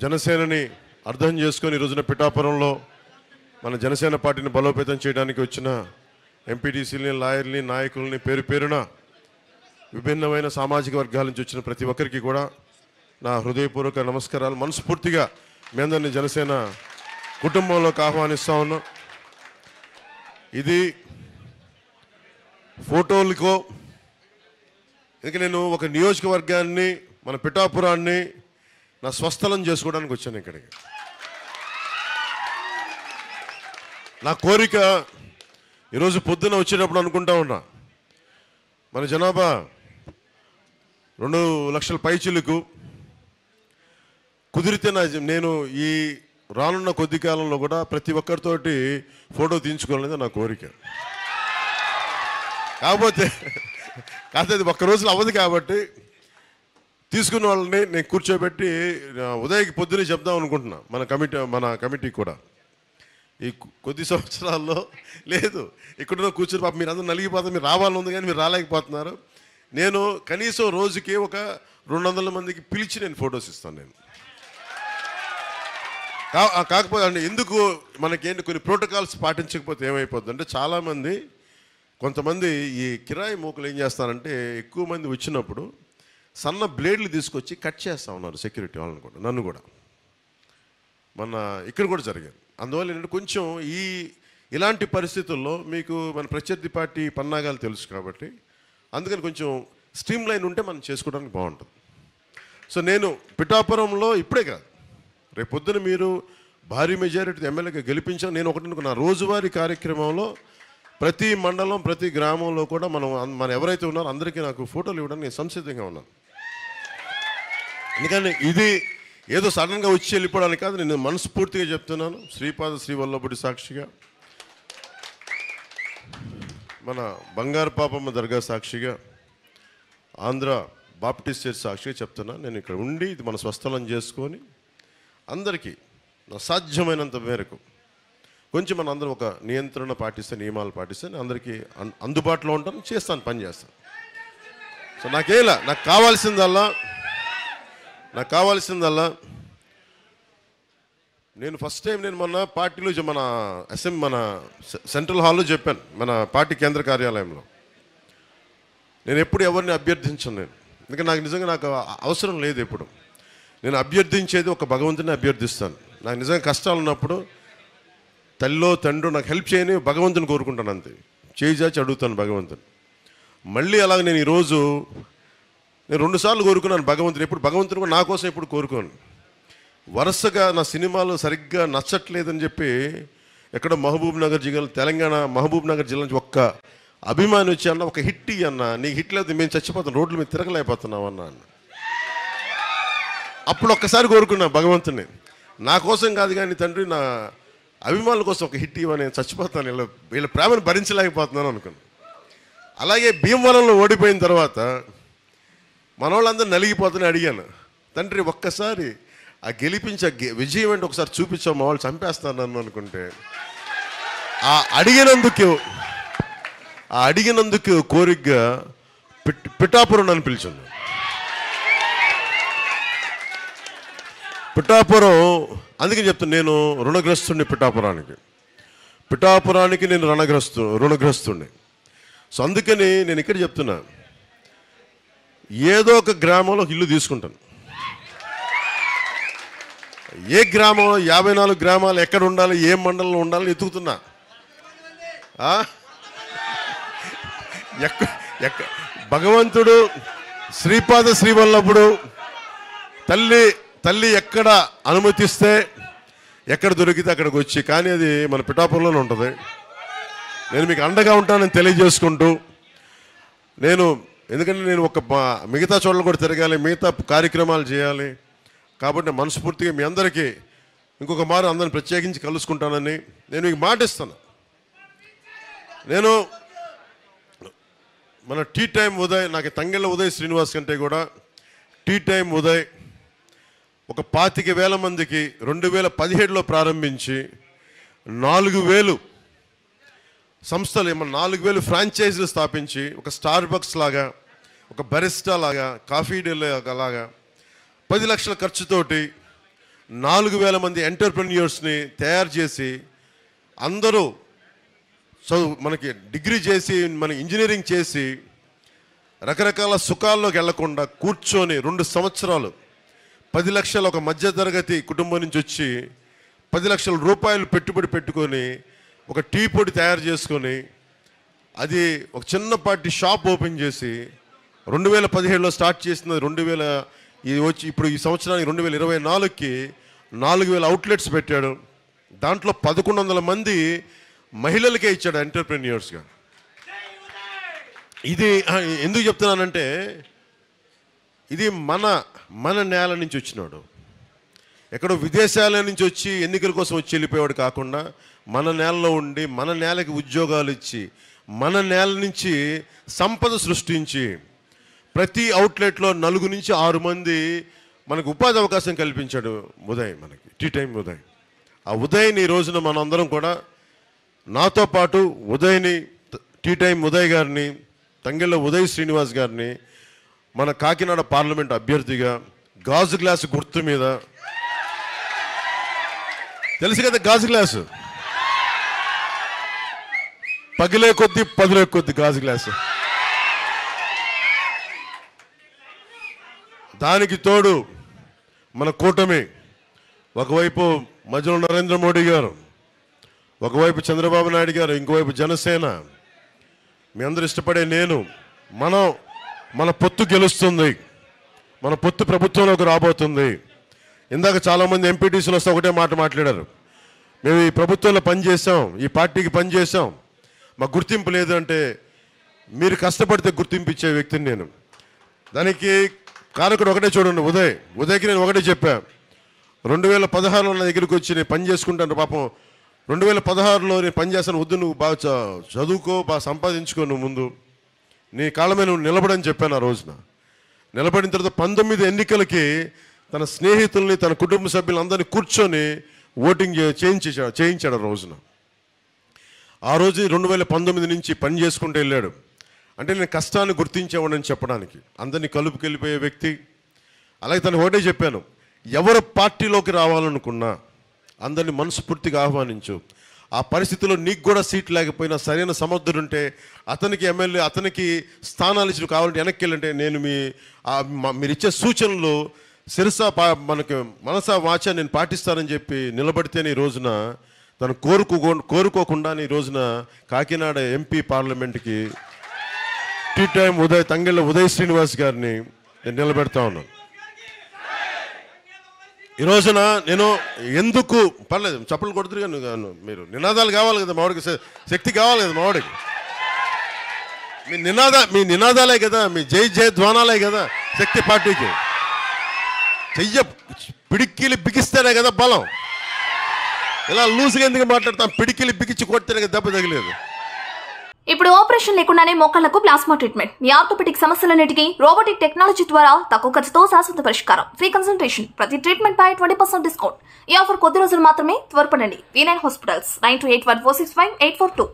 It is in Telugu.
జనసేనని అర్థం చేసుకొని ఈ రోజున పిఠాపురంలో మన జనసేన పార్టీని బలోపేతం చేయడానికి వచ్చిన ఎంపీటీసీలని, లాయర్ని, నాయకుల్ని, పేరు పేరున విభిన్నమైన సామాజిక వర్గాల నుంచి వచ్చిన ప్రతి ఒక్కరికి కూడా నా హృదయపూర్వక నమస్కారాలు. మనస్ఫూర్తిగా మీ అందరినీ జనసేన కుటుంబంలోకి ఆహ్వానిస్తా ఉన్నాం. ఇది ఫోటోలకో, ఇంక నేను ఒక నియోజకవర్గాన్ని, మన పిఠాపురాన్ని నా స్వస్థలం చేసుకోవడానికి వచ్చాను ఇక్కడికి. నా కోరిక ఈరోజు పొద్దున వచ్చేటప్పుడు అనుకుంటా ఉన్నా, మన జనాభా 2 లక్షల పైచిలకు కుదిరితే నేను ఈ రానున్న కొద్ది కాలంలో కూడా ప్రతి ఒక్కరితోటి ఫోటో తీయించుకోవాలనేది నా కోరిక. కాకపోతే అది ఒక్క రోజులో అవ్వదు కాబట్టి తీసుకున్న వాళ్ళని నేను కూర్చోబెట్టి ఉదయకి పొద్దునే చెప్దాం అనుకుంటున్నా మన కమిటీ కూడా. ఈ కొద్ది సంవత్సరాల్లో లేదు ఇక్కడ కూర్చొని పాప మీరు అందరూ నలిగిపోతారు, మీరు రావాలని ఉంది కానీ మీరు రాలేకపోతున్నారు. నేను కనీసం రోజుకి ఒక 200 మందికి పిలిచి నేను ఫొటోస్ ఇస్తాను. నేను కాకపోతే అంటే ఎందుకు మనకేంటి కొన్ని ప్రోటోకాల్స్ పాటించకపోతే ఏమైపోద్ది అంటే, చాలామంది కొంతమంది ఈ కిరాయి మూకలు ఏం చేస్తారంటే, ఎక్కువ మంది వచ్చినప్పుడు సన్న బ్లేడ్లు తీసుకొచ్చి కట్ చేస్తూ ఉన్నారు సెక్యూరిటీ వాళ్ళని కూడా, నన్ను కూడా. మన ఇక్కడ కూడా జరిగింది. అందువల్ల ఏంటంటే కొంచెం ఇలాంటి పరిస్థితుల్లో మీకు మన ప్రత్యర్థి పార్టీ పన్నాగాలు తెలుసు కాబట్టి అందుకని కొంచెం స్ట్రీమ్ లైన్ ఉంటే మనం చేసుకోవడానికి బాగుంటుంది. సో నేను పిఠాపురంలో ఇప్పుడే కాదు, రేపు పొద్దున మీరు భారీ మెజారిటీ ఎమ్మెల్యేగా గెలిపించాను. నేను ఒకటి అనుకున్నా, రోజువారీ కార్యక్రమంలో ప్రతి మండలం, ప్రతి గ్రామంలో కూడా మనం ఎవరైతే ఉన్నారో అందరికీ నాకు ఫోటోలు ఇవ్వడానికి నేను సంసిద్ధంగా ఉన్నాను. ఎందుకంటే ఇది ఏదో సడన్గా వచ్చి వెళ్ళిపోవడానికి కాదు, నేను మనస్ఫూర్తిగా చెప్తున్నాను. శ్రీపాద శ్రీవల్లభుడి సాక్షిగా, మన బంగారు పాపమ్మ దర్గా సాక్షిగా, ఆంధ్ర బాప్టిస్ట్ చర్చ్ సాక్షిగా చెప్తున్నాను. నేను ఇక్కడ ఉండి ఇది మన స్వస్థలం చేసుకొని అందరికీ నా సాధ్యమైనంత మేరకు కొంచెం మన అందరం ఒక నియంత్రణ పాటిస్తే, నియమాలు పాటిస్తే అందరికీ అందుబాటులో ఉంటాను, చేస్తాను, పని చేస్తాను. సో నాకు కావాల్సిందల్లా నేను ఫస్ట్ టైం నేను మొన్న పార్టీలో మన సెంట్రల్ హాల్లో చెప్పాను, మన పార్టీ కేంద్ర కార్యాలయంలో. నేను ఎప్పుడు ఎవరిని అభ్యర్థించను. నేను ఎందుకంటే నాకు నిజంగా అవసరం లేదు. ఎప్పుడు నేను అభ్యర్థించేది ఒక భగవంతుని అభ్యర్థిస్తాను. నాకు నిజంగా కష్టాలు ఉన్నప్పుడు తల్లో తండ్రి నాకు హెల్ప్ చేయని భగవంతుని కోరుకుంటాను, అంతే. చేయి చాచి అడుగుతాను భగవంతుని. మళ్ళీ అలాగే నేను ఈరోజు 2 సార్లు కోరుకున్నాను భగవంతుని. ఎప్పుడు భగవంతుని కూడా నా కోసం ఎప్పుడు కోరుకోను. వరుసగా నా సినిమాలు సరిగ్గా నచ్చట్లేదని చెప్పి ఎక్కడ తెలంగాణ మహబూబ్ నగర్ జిల్లా నుంచి ఒక్క అభిమాని వచ్చి అన్న, ఒక హిట్ అన్న, నీకు హిట్ లేదు, మేము చచ్చిపోతాం, రోడ్ల మీద తిరగలేకపోతున్నాం అన్న. అప్పుడు ఒక్కసారి కోరుకున్నా భగవంతుని, నా కోసం కాదు కానీ తండ్రి, నా అభిమానుల కోసం ఒక హిట్ ఇవ్వని, నేను చచ్చిపోతాను, వీళ్ళ ప్రేమను భరించలేకపోతున్నాను అనుకున్నాను. అలాగే భీమవరంలో ఓడిపోయిన తర్వాత మన వాళ్ళందరూ నలిగిపోతూనే అడిగాను, తండ్రి ఒక్కసారి ఆ గెలిపించే విజయం అంటే ఒకసారి చూపించాం, మా వాళ్ళు చంపేస్తాను నన్ను అనుకుంటే, ఆ అడిగినందుకు కోరికగా పిఠాపురం నన్ను పిలిచింది. పిఠాపురం అందుకని చెప్తాను, నేను రుణగ్రస్తుడిని. పిఠాపురానికి నేను రుణగ్రస్తుడిని. సో అందుకని నేను ఇక్కడ చెప్తున్నా, ఏదో ఒక గ్రామంలో ఇల్లు తీసుకుంటాను. ఏ గ్రామంలో 54 గ్రామాలు ఎక్కడ ఉండాలి, ఏ మండలంలో ఉండాలని ఎత్తుకుతున్నా. భగవంతుడు శ్రీపాద శ్రీవల్లభుడు తల్లి ఎక్కడ అనుమతిస్తే, ఎక్కడ దొరికితే అక్కడికి వచ్చి, కానీ అది మన పిఠాపురంలోనే ఉంటుంది. నేను మీకు అండగా ఉంటానని తెలియజేసుకుంటూ, ఎందుకంటే నేను మిగతా చోట్ల కూడా తిరగాలి, మిగతా కార్యక్రమాలు చేయాలి కాబట్టి మనస్ఫూర్తిగా మీ అందరికీ ఇంకొక మారు అందరిని ప్రత్యేకించి కలుసుకుంటానని నేను మీకు మాటిస్తాను. నేను మన టీ టైం ఉదయ్, నాకు తంగెళ్ళ ఉదయ్ శ్రీనివాస్ కంటే కూడా టీ టైం ఉదయ్ ఒక 25,000 మందికి 2017లో ప్రారంభించి 4,000 సంస్థలు, 4,000 ఫ్రాంచైజీలు స్థాపించి, ఒక స్టార్ బక్స్ లాగా, ఒక బరిస్టా లాగా, కాఫీ డే లాగా 10 లక్షల ఖర్చుతోటి 4,000 మంది ఎంటర్‌ప్రెన్యూర్స్‌ని తయారు చేసి అందరూ మనకి డిగ్రీ చేసి మన ఇంజనీరింగ్ చేసి రకరకాల సుఖాల్లోకి వెళ్లకుండా కూర్చొని 2 సంవత్సరాలు 10 లక్షల ఒక మధ్యతరగతి కుటుంబం నుంచి వచ్చి 10 లక్షల రూపాయలు పెట్టుబడి పెట్టుకొని ఒక టీ పొడి తయారు చేసుకొని అది ఒక చిన్నపాటి షాప్ ఓపెన్ చేసి 2017లో స్టార్ట్ చేసిన 2000 ఇది వచ్చి ఇప్పుడు ఈ సంవత్సరానికి 2024కి 4,000 అవుట్లెట్స్ పెట్టాడు. దాంట్లో 1,100 మంది మహిళలకే ఇచ్చాడు ఎంటర్‌ప్రెన్యూర్స్గా. ఇది ఎందుకు చెప్తున్నానంటే ఇది మన నేల నుంచి వచ్చినాడు. ఎక్కడో విదేశాల నుంచి వచ్చి ఎన్నికల కోసం వచ్చి వెళ్ళిపోయాడు కాకుండా మన నేలలో ఉండి మన నేలకి ఉద్యోగాలు ఇచ్చి మన నేల నుంచి సంపద సృష్టించి ప్రతి అవుట్లెట్లో 4 నుంచి 6 మంది మనకు ఉపాధి అవకాశం కల్పించాడు ఉదయ్. మనకి టీ టైం ఉదయ్. ఆ ఉదయ్ని ఈ రోజున మనందరం కూడా నాతో పాటు ఉదయ్ని టీ టైం ఉదయ్ గారిని తంగెళ్ళ ఉదయ్ శ్రీనివాస్ గారిని మన కాకినాడ పార్లమెంట్ అభ్యర్థిగా గాజు గ్లాసు గుర్తు మీద తెలుసు కదా గాజు గ్లాసు పగిలే కొద్ది పదిలే కొద్ది గాజు గ్లాసు దానికి తోడు మన కూటమి ఒకవైపు మధ్యలో నరేంద్ర మోడీ గారు, ఒకవైపు చంద్రబాబు నాయుడు గారు, ఇంకోవైపు జనసేన, మీ అందరూ ఇష్టపడే నేను మన పొత్తు గెలుస్తుంది. మన పొత్తు ప్రభుత్వంలోకి రాబోతుంది. ఇందాక చాలామంది ఎంపీటీసీలు వస్తే ఒకటే మాట మాట్లాడారు. మేము ఈ ప్రభుత్వంలో పనిచేసాం, ఈ పార్టీకి పనిచేసాం, మాకు గుర్తింపు లేదు అంటే మీరు కష్టపడితే గుర్తింపు ఇచ్చే వ్యక్తిని నేను. దానికి కారకుడు ఒకటే చూడండి ఉదయ్కి నేను ఒకటే చెప్పా. 2016లో నా దగ్గరికి వచ్చి నేను పని చేసుకుంటాను. పాపం 2016లో నేను పని చేస్తాను. వద్దు, నువ్వు బాగా చదువుకో, బాగా సంపాదించుకో, నువ్వు ముందు నీ కాళ్ళ మీద నువ్వు నిలబడని చెప్పాను. ఆ రోజున నిలబడిన తర్వాత 19 ఎన్నికలకి తన స్నేహితుల్ని తన కుటుంబ సభ్యులందరినీ కూర్చొని ఓటింగ్ చేయించాడు ఆ రోజున. ఆ రోజు 2019 నుంచి పని చేసుకుంటూ వెళ్ళాడు. అంటే నేను కష్టాన్ని గుర్తించేవాడని చెప్పడానికి, అందరినీ కలుపుకెళ్ళిపోయే వ్యక్తి. అలాగే తను ఒకటే చెప్పాను, ఎవరు పార్టీలోకి రావాలనుకున్నా అందరినీ మనస్ఫూర్తిగా ఆహ్వానించు. ఆ పరిస్థితిలో నీకు కూడా సీట్ లేకపోయినా సరైన సమర్థుడుంటే అతనికి ఎమ్మెల్యే, అతనికి స్థానాలు ఇచ్చి కావాలంటే వెనక్కి వెళ్ళంటే నేను మీరు ఇచ్చే సూచనలు శిరసా మనకి మనసా వాచా నేను పాటిస్తానని చెప్పి నిలబడితేనే ఈ రోజున తను కోరుకోకుండా ఈ రోజున కాకినాడ ఎంపీ పార్లమెంట్కి టీ టైం తంగెళ్ళ ఉదయ్ శ్రీనివాస్ గారిని నేను నిలబెడతా ఉన్నాను. ఈ రోజున నేను ఎందుకు పర్లేదు చప్పలు కొడుతురు కానీ మీరు నినాదాలు కావాలి కదా, మావాడికి శక్తి కావాలి కదా, మావాడికి మీ నినాదాలే కదా, మీ జై ధ్వానాలే కదా శక్తి పార్టీకి. పిడికిలి బిగిస్తేనే కదా బలం. ఇలా లూజ్గా ఎందుకు మాట్లాడతాం? పిడికిలి బిగించి కొడితేనే కదా దెబ్బ తగిలేదు. ఇప్పుడు ఆపరేషన్ లేకుండానే మోకాళ్లకు ప్లాస్మా ట్రీట్మెంట్. మీ ఆర్థోపెడిక్ సమస్యలన్నిటికీ రోబోటిక్ టెక్నాలజీ ద్వారా తక్కువ ఖర్చుతో శాశ్వత పరిష్కారం. ఫ్రీ కన్సల్టేషన్, ప్రతి ట్రీట్మెంట్ పై 20% డిస్కౌంట్. ఈ ఆఫర్ కొద్ది రోజులు మాత్రమే. త్వరపడండి. V9 hospitals 9281465842.